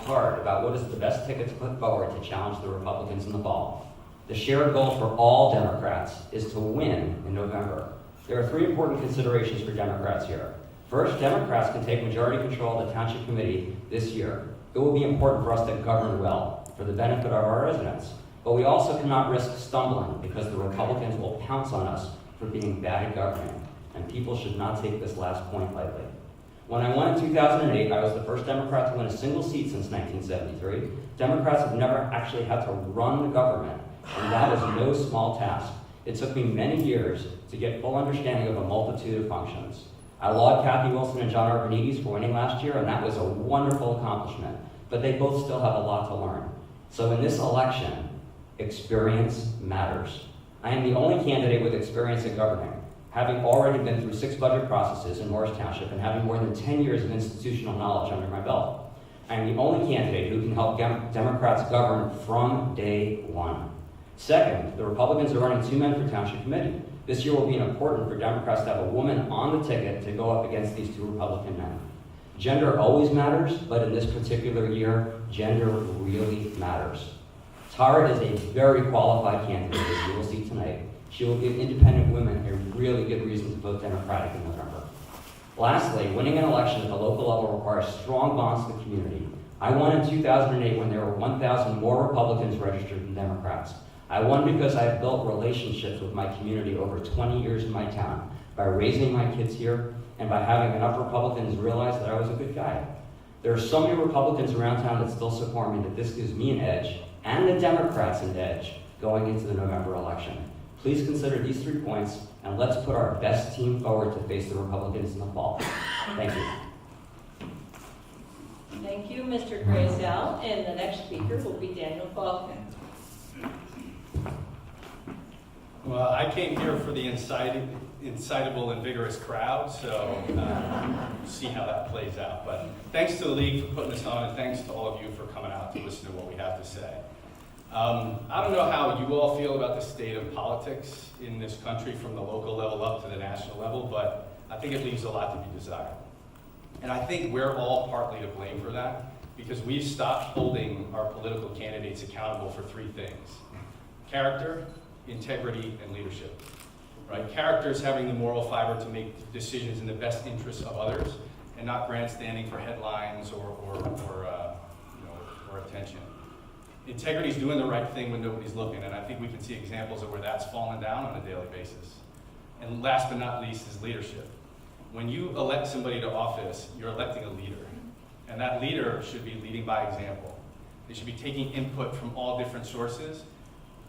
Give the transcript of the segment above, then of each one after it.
hard about what is the best ticket to put forward to challenge the Republicans in the fall. The shared goal for all Democrats is to win in November. There are three important considerations for Democrats here. First, Democrats can take majority control of the Township Committee this year. It will be important for us to govern well for the benefit of our residents. But we also cannot risk stumbling because the Republicans will pounce on us for being bad at governing, and people should not take this last point lightly. When I won in 2008, I was the first Democrat to win a single seat since 1973. Democrats have never actually had to run the government, and that is no small task. It took me many years to get full understanding of a multitude of functions. I laud Kathy Wilson and John Arbonides for winning last year, and that was a wonderful accomplishment, but they both still have a lot to learn. So in this election, experience matters. I am the only candidate with experience in governing, having already been through 6 budget processes in Morris Township and having more than 10 years of institutional knowledge under my belt. I am the only candidate who can help Democrats govern from day one. Second, the Republicans are running 2 men for Township Committee. This year will be important for Democrats to have a woman on the ticket to go up against these 2 Republican men. Gender always matters, but in this particular year, gender really matters. Tara is a very qualified candidate, as you will see tonight. She will give independent women a really good reason to vote Democratic in November. Lastly, winning an election at the local level requires strong bonds to the community. I won in 2008 when there were 1,000 more Republicans registered than Democrats. I won because I have built relationships with my community over 20 years in my town, by raising my kids here, and by having enough Republicans realize that I was a good guy. There are so many Republicans around town that still support me that this gives me an edge, and the Democrats an edge, going into the November election. Please consider these 3 points, and let's put our best team forward to face the Republicans in the fall. Thank you. Thank you, Mr. Grayzel. And the next speaker will be Daniel Falkner. Well, I came here for the incitable and vigorous crowd, so see how that plays out. But thanks to the League for putting this on, and thanks to all of you for coming out to listen to what we have to say. I don't know how you all feel about the state of politics in this country from the local level up to the national level, but I think it leaves a lot to be desired. And I think we're all partly to blame for that, because we've stopped holding our political candidates accountable for 3 things: character, integrity, and leadership. Right? Character is having the moral fiber to make decisions in the best interests of others, and not grandstanding for headlines or attention. Integrity is doing the right thing when nobody's looking, and I think we can see examples of where that's fallen down on a daily basis. And last but not least is leadership. When you elect somebody to office, you're electing a leader, and that leader should be leading by example. They should be taking input from all different sources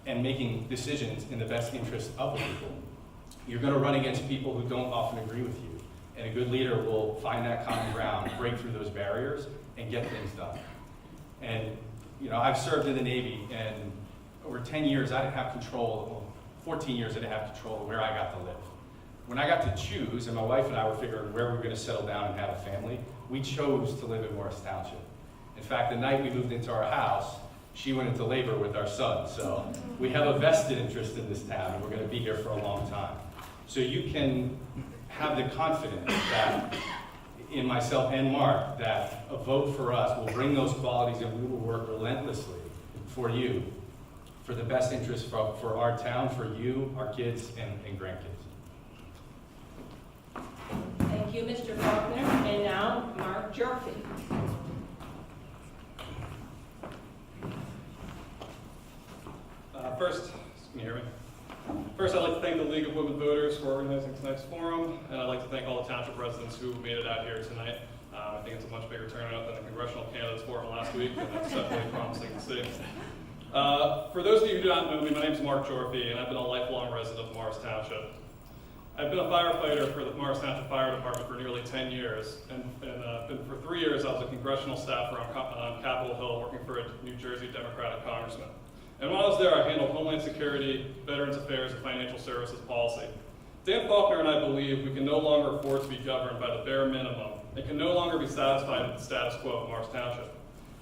and making decisions in the best interest of the people. You're going to run against people who don't often agree with you, and a good leader will find that common ground, break through those barriers, and get things done. And I've served in the Navy, and over 10 years I didn't have control, 14 years I didn't have control of where I got to live. When I got to choose, and my wife and I were figuring where we were going to settle down and have a family, we chose to live in Morris Township. In fact, the night we moved into our house, she went into labor with our son. So we have a vested interest in this town, and we're going to be here for a long time. So you can have the confidence that in myself and Mark that a vote for us will bring those qualities, and we will work relentlessly for you, for the best interest for our town, for you, our kids, and grandkids. Thank you, Mr. Falkner. And now, Mark Gyorfy. First, can you hear me? First, I'd like to thank the League of Women Voters for organizing tonight's forum, and I'd like to thank all the township residents who made it out here tonight. I think it's a much bigger turnout than the congressional candidates forum last week, and that's definitely promising to see. For those of you who do not know me, my name is Mark Gyorfy, and I've been a lifelong resident of Morris Township. I've been a firefighter for the Morris Township Fire Department for nearly 10 years, and for 3 years I was a congressional staffer on Capitol Hill working for a New Jersey Democratic congressman. And while I was there, I handled Homeland Security, Veterans Affairs, and Financial Services policy. Dan Falkner and I believe we can no longer afford to be governed by the bare minimum and can no longer be satisfied with the status quo of Morris Township.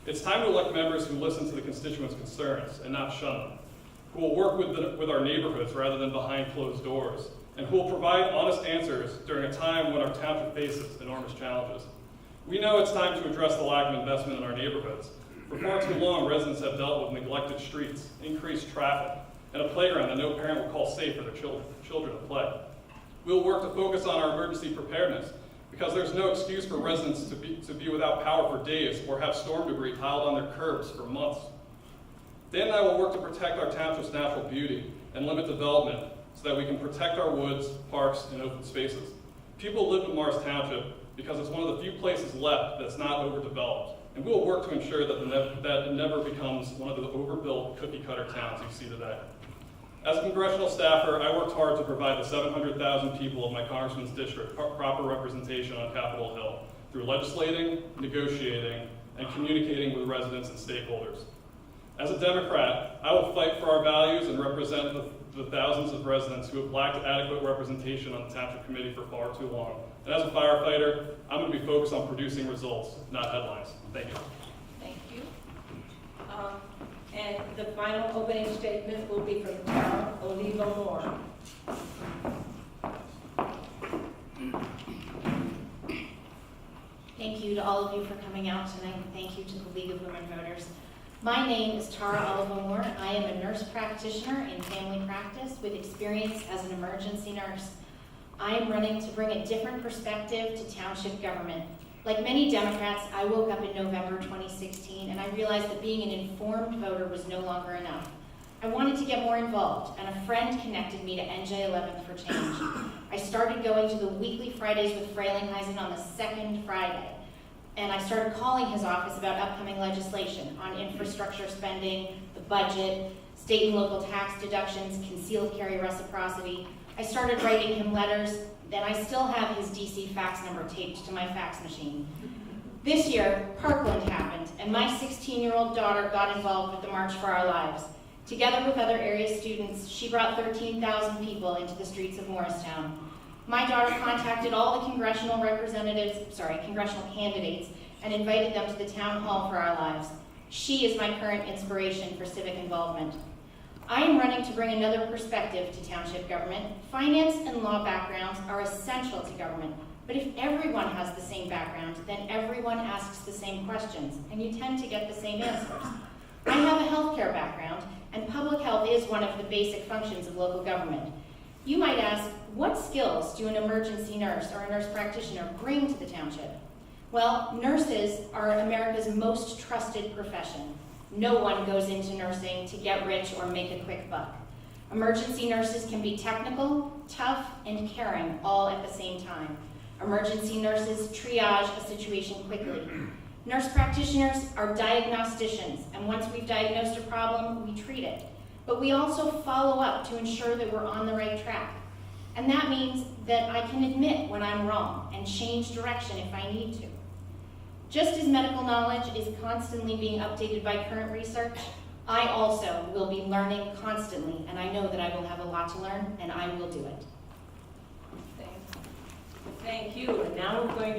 It's time to elect members who listen to the constituents' concerns and not shun them, who will work with our neighborhoods rather than behind closed doors, and who will provide honest answers during a time when our township faces enormous challenges. We know it's time to address the lack of investment in our neighborhoods. For far too long, residents have dealt with neglected streets, increased traffic, and a playground that no parent would call safe for their children to play. We'll work to focus on our emergency preparedness, because there's no excuse for residents to be without power for days or have storm debris piled on their curbs for months. Dan and I will work to protect our township's natural beauty and limit development so that we can protect our woods, parks, and open spaces. People live in Morris Township because it's one of the few places left that's not overdeveloped, and we will work to ensure that it never becomes one of the overbuilt cookie-cutter towns you see today. As a congressional staffer, I worked hard to provide the 700,000 people of my congressman's district proper representation on Capitol Hill through legislating, negotiating, and communicating with residents and stakeholders. As a Democrat, I will fight for our values and represent the thousands of residents who have lacked adequate representation on the Township Committee for far too long. And as a firefighter, I'm going to be focused on producing results, not headlines. Thank you. Thank you. And the final opening statement will be from Town Olivo-Moore. Thank you to all of you for coming out tonight, and thank you to the League of Women Voters. My name is Tara Olivo-Moore. I am a nurse practitioner in family practice with experience as an emergency nurse. I am running to bring a different perspective to township government. Like many Democrats, I woke up in November 2016 and I realized that being an informed voter was no longer enough. I wanted to get more involved, and a friend connected me to NJ 11th for Change. I started going to the weekly Fridays with Frelinghuysen on the second Friday, and I started calling his office about upcoming legislation on infrastructure spending, the budget, state and local tax deductions, concealed carry reciprocity. I started writing him letters, then I still have his DC fax number taped to my fax machine. This year, Parkland happened, and my 16-year-old daughter got involved with the March for Our Lives. Together with other area students, she brought 13,000 people into the streets of Morristown. My daughter contacted all the congressional candidates and invited them to the town hall for Our Lives. She is my current inspiration for civic involvement. I am running to bring another perspective to township government. Finance and law backgrounds are essential to government, but if everyone has the same background, then everyone asks the same questions, and you tend to get the same answers. I have a healthcare background, and public health is one of the basic functions of local government. You might ask, what skills do an emergency nurse or a nurse practitioner bring to the township? Well, nurses are America's most trusted profession. No one goes into nursing to get rich or make a quick buck. Emergency nurses can be technical, tough, and caring all at the same time. Emergency nurses triage a situation quickly. Nurse practitioners are diagnosticians, and once we've diagnosed a problem, we treat it. But we also follow up to ensure that we're on the right track. And that means that I can admit when I'm wrong and change direction if I need to. Just as medical knowledge is constantly being updated by current research, I also will be learning constantly, and I know that I will have a lot to learn, and I will do it. Thank you. And now we're going to